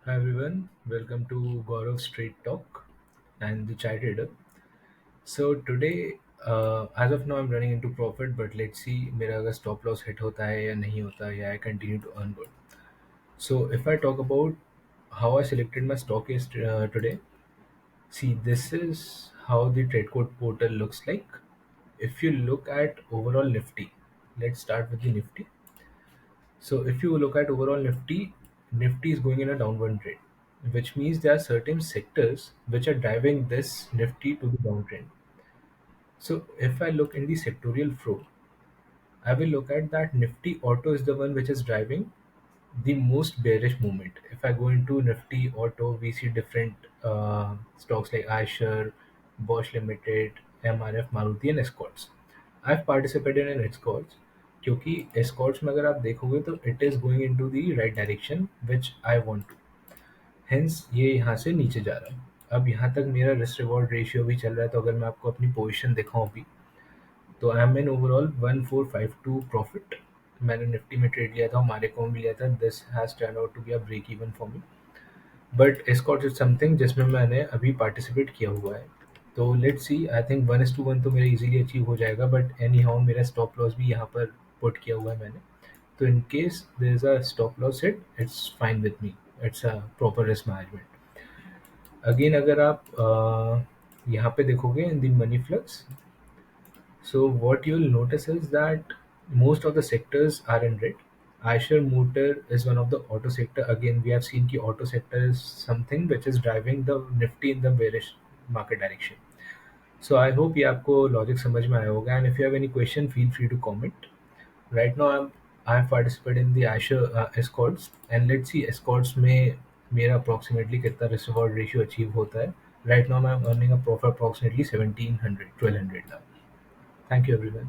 Hi everyone, welcome to Gaurav's Straight Talk and the Chai Trader. So today, as of now, I'm running into profit, but let's see मेरा अगर stop loss hit होता है या नहीं होता है या I continue to earn good. So if I talk about how I selected my stock is today, see this is how the Tredcode portal looks like. If you look at overall Nifty, let's start with the Nifty. So if you look at overall Nifty, Nifty is going in a downward trend, which means there are certain sectors which are driving this Nifty to the downtrend. So if I look in the sectorial flow, I will look at that Nifty Auto is the one which is driving the most bearish movement. If I go into Nifty Auto, we see different stocks like iShares, Bosch Limited, MRF, Maruti and Escorts. I've participated in Escorts क्योंकि Escorts में अगर आप देखोगे तो it is going into the right direction which I want to. Hence ये यहाँ से नीचे जा रहा है. अब यहाँ तक मेरा रिस्क रिवॉर्ड रेशियो भी चल रहा है, तो अगर मैं आपको अपनी पोजीशन दिखाऊं अभी, तो I am in overall 1452 profit. मैंने निफ्टी में ट्रेड लिया था, हमारे को भी लिया था. This has turn out to be a break even for me. But Escort is something जिसमें मैंने अभी पार्टिसिपेट किया हुआ है. तो लेट्स सी, आई थिंक 1:1 तो मेरा इजीली अचीव हो जाएगा, बट एनी हाउ मेरा स्टॉप लॉस भी यहाँ पर पुट किया हुआ है मैंने. तो in case there is a stop loss hit, it's fine with me. It's a proper risk management. Again अगर आप यहाँ पे देखोगे in the money flux, so what you'll notice is that most of the sectors are in red. Eicher Motor is one of the auto sector. Again, we have seen the auto sector is something which is driving the Nifty in the bearish market direction. So I hope ये आपको logic समझ में आया होगा. And if you have any question, feel free to comment. Right now I have participated in the Eicher Escorts, and let's see Escorts में मेरा approximately कितना risk reward ratio achieve होता है. Right now I'm earning a profit approximately 1700 1200 now. Thank you everyone.